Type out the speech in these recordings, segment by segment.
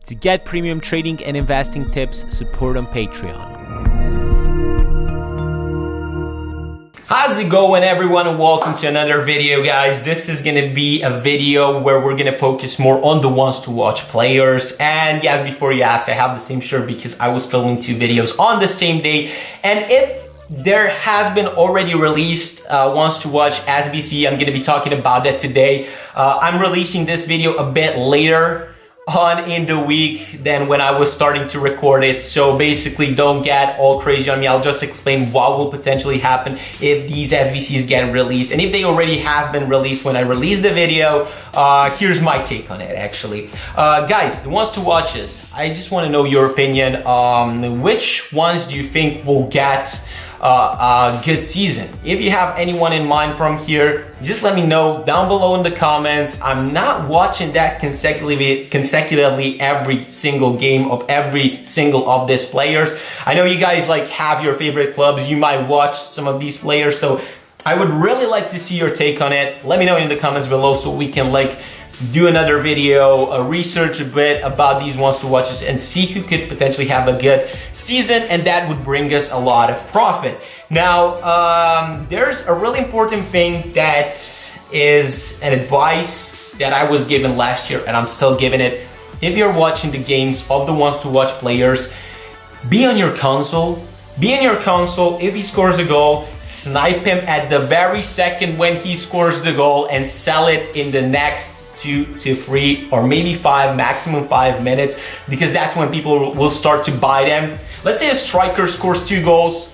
To get premium trading and investing tips, support on Patreon. How's it going, everyone, and welcome to another video, guys. This is gonna be a video where we're gonna focus more on the ones to watch players. And yes, before you ask, I have the same shirt because I was filming two videos on the same day. And if there has been already released ones to watch SBC, I'm gonna be talking about that today. I'm releasing this video a bit later on in the week than when I was starting to record it. So basically, don't get all crazy on me. I'll just explain what will potentially happen if these SBCs get released. And if they already have been released when I release the video, here's my take on it, actually. Guys, the ones to watches, I just want to know your opinion. Which ones do you think will get a good season? If you have anyone in mind from here, just let me know down below in the comments. I'm not watching that consecutively every single game of every single of these players. I know you guys like have your favorite clubs. You might watch some of these players, so I would really like to see your take on it. Let me know in the comments below so we can like do another video, research a bit about these ones to watches and see who could potentially have a good season, and that would bring us a lot of profit. Now, there's a really important thing that is an advice that I was given last year and I'm still giving it. If you're watching the games of the ones to watch players, be on your console. Be in your console. If he scores a goal, snipe him at the very second when he scores the goal and sell it in the next 2 to 3 or maybe 5, maximum 5 minutes, because that's when people will start to buy them. Let's say a striker scores 2 goals.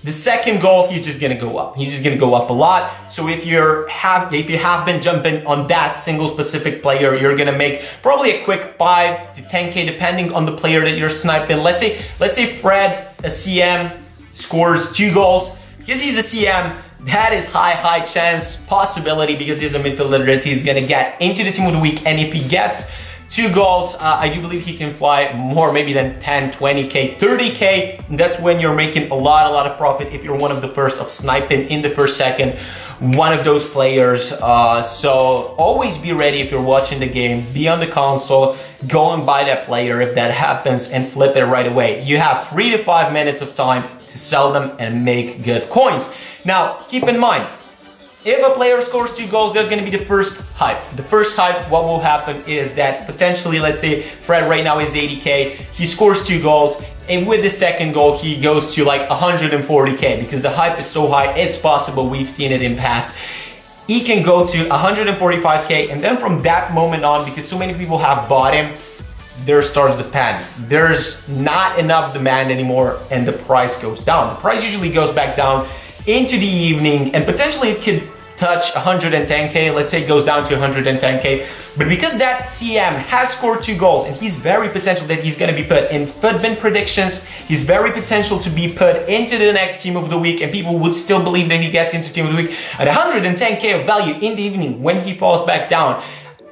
The second goal, he's just gonna go up. He's just gonna go up a lot. So if you have been jumping on that single specific player, you're gonna make probably a quick 5 to 10K depending on the player that you're sniping. Let's say Fred, a CM, scores 2 goals. Because he's a CM, that is high chance possibility, because he's a midfielder, that he's gonna get into the team of the week. And if he gets 2 goals, I do believe he can fly more maybe than 10, 20K, 30K. And that's when you're making a lot of profit if you're one of the first of sniping in the first second one of those players. So always be ready if you're watching the game, be on the console, go and buy that player if that happens and flip it right away. You have 3 to 5 minutes of time to sell them and make good coins. Now, keep in mind, if a player scores 2 goals, there's going to be the first hype. The first hype, what will happen is that potentially, let's say Fred right now is 80K, he scores 2 goals, and with the second goal, he goes to like 140K, because the hype is so high, it's possible, we've seen it in past. He can go to 145K, and then from that moment on, because so many people have bought him, there starts the panic. There's not enough demand anymore, and the price goes down. The price usually goes back down into the evening, and potentially it could touch 110K. Let's say it goes down to 110K. But because that CM has scored 2 goals, and he's very potential that he's going to be put in FUTBIN predictions, he's very potential to be put into the next team of the week, and people would still believe that he gets into team of the week at 110K of value in the evening when he falls back down.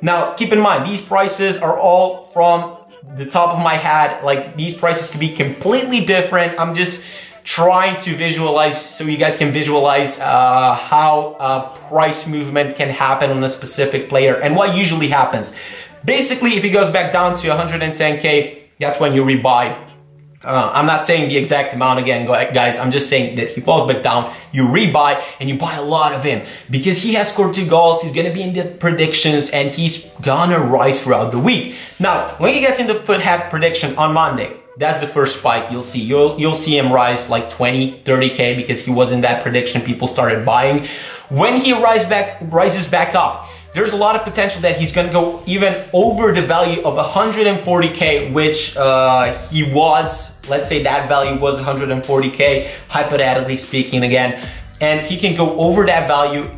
Now, keep in mind, these prices are all from the top of my head. Like, these prices could be completely different. I'm just trying to visualize so you guys can visualize how price movement can happen on a specific player and what usually happens. Basically, if he goes back down to 110K, that's when you rebuy. I'm not saying the exact amount again, guys. I'm just saying that he falls back down, you rebuy, and you buy a lot of him. Because he has scored 2 goals, he's gonna be in the predictions, and he's gonna rise throughout the week. Now, when he gets in the FUTHAT prediction on Monday, that's the first spike you'll see. You'll see him rise like 20, 30K, because he was in that prediction, people started buying. When he rises back up, there's a lot of potential that he's gonna go even over the value of 140K, which he was. Let's say that value was 140K, hypothetically speaking again, and he can go over that value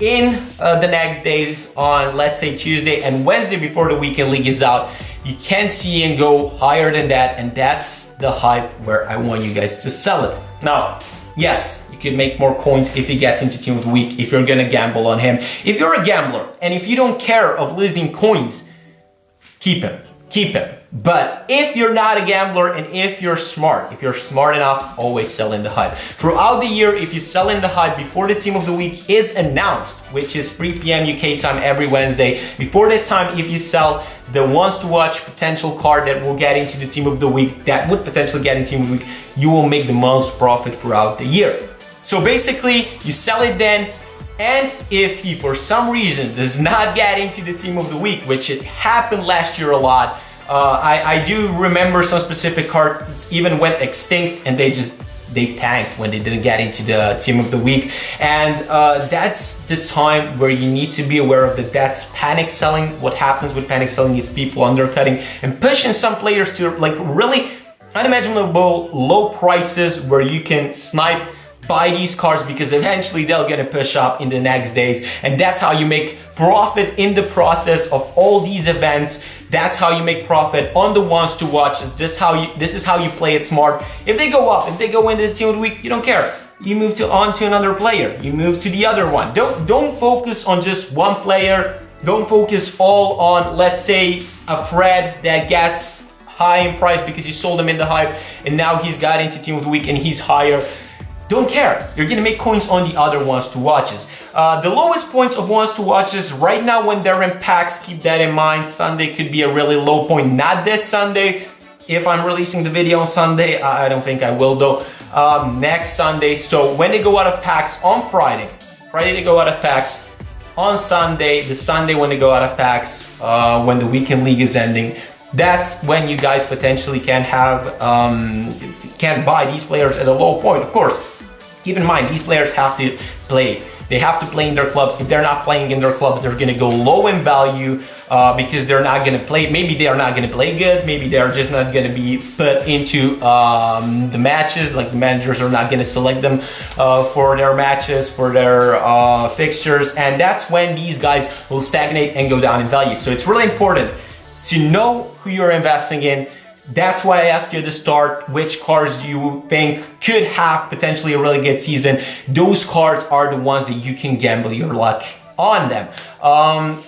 in the next days on, let's say, Tuesday and Wednesday before the weekend league is out. You can see him go higher than that, and that's the hype where I want you guys to sell it. Now, yes, you could make more coins if he gets into team of the week, if you're gonna gamble on him. If you're a gambler and if you don't care of losing coins, keep him. Keep him. But if you're not a gambler and if you're smart enough, always sell in the hype. Throughout the year, if you sell in the hype before the team of the week is announced, which is 3 p.m. UK time every Wednesday, before that time, if you sell the wants to watch potential card that will get into the team of the week, that would potentially get into team of the week, you will make the most profit throughout the year. So basically, you sell it then, and if he for some reason does not get into the team of the week, which it happened last year a lot, I do remember some specific cards even went extinct and they tanked when they didn't get into the team of the week. And that's the time where you need to be aware of that. That's panic selling. What happens with panic selling is people undercutting and pushing some players to like really unimaginable low prices where you can buy these cards because eventually they're gonna push up in the next days, and that's how you make profit in the process of all these events. That's how you make profit on the ones to watches. This is how you play it smart. If they go up, if they go into the team of the week, you don't care. You move on to another player. You move to the other one. Don't focus on just one player. Don't focus all on, let's say, a Fred that gets high in price because you sold him in the hype and now he's got into team of the week and he's higher. Don't care. You're gonna make coins on the other ones to watches. The lowest points of ones to watches right now when they're in packs, keep that in mind. Sunday could be a really low point. Not this Sunday. If I'm releasing the video on Sunday, I don't think I will though. Next Sunday. So when they go out of packs on Friday they go out of packs. On Sunday, the Sunday when they go out of packs, when the weekend league is ending, that's when you guys potentially can buy these players at a low point. Of course, keep in mind, these players have to play. They have to play in their clubs. If they're not playing in their clubs, they're gonna go low in value because they're not gonna play. Maybe they are not gonna play good. Maybe they're just not gonna be put into the matches. Like the managers are not gonna select them for their matches, for their fixtures. And that's when these guys will stagnate and go down in value. So it's really important to know who you're investing in. That's why I asked you to start, which cards do you think could have potentially a really good season? Those cards are the ones that you can gamble your luck on them.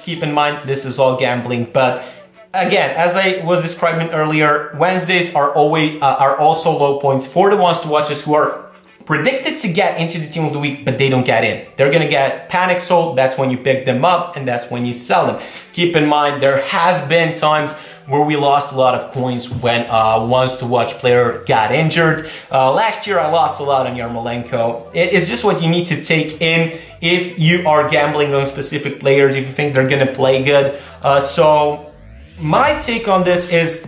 Keep in mind, this is all gambling, but again, as I was describing earlier, Wednesdays are also low points for the ones to watches who are predicted to get into the team of the week, but they don't get in. They're gonna get panic sold. That's when you pick them up and that's when you sell them. Keep in mind, there has been times where we lost a lot of coins when ones to watch player got injured. Last year I lost a lot on Yarmolenko. It's just what you need to take in if you are gambling on specific players, if you think they're gonna play good. So my take on this is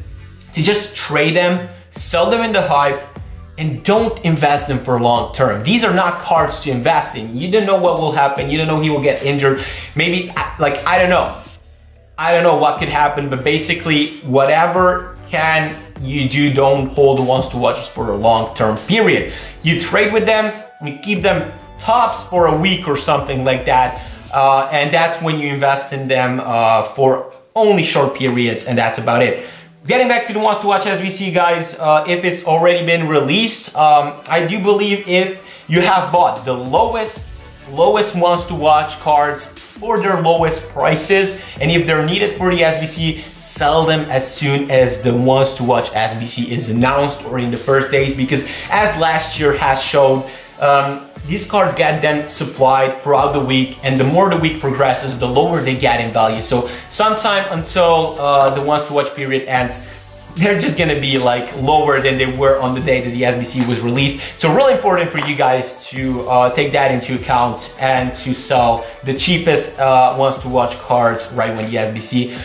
to just trade them, sell them in the hype, and don't invest them for long term. These are not cards to invest in. You don't know what will happen. You don't know he will get injured. Maybe, like, I don't know. I don't know what could happen, but basically, whatever can you do, don't hold the ones to watches for a long term period. You trade with them, you keep them tops for a week or something like that. And that's when you invest in them for only short periods, and that's about it. Getting back to the ones to watch as we see, guys, if it's already been released, I do believe if you have bought the lowest ones to watch cards for their lowest prices, and if they're needed for the SBC, sell them as soon as the ones to watch SBC is announced or in the first days, because as last year has shown, these cards get then supplied throughout the week, and the more the week progresses, the lower they get in value. So sometime until the ones to watch period ends, they're just gonna be like lower than they were on the day that the SBC was released. So really important for you guys to take that into account and to sell the cheapest ones to watch cards right when the SBC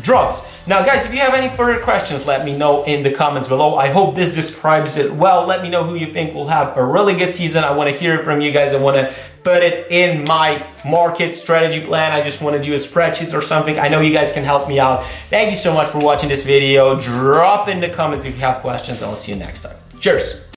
drops. Now guys, if you have any further questions, let me know in the comments below. I hope this describes it well. Let me know who you think will have a really good season. I want to hear it from you guys. I want to put it in my market strategy plan. I just want to do a spreadsheet or something. I know you guys can help me out. Thank you so much for watching this video. Drop in the comments if you have questions. I'll see you next time. Cheers.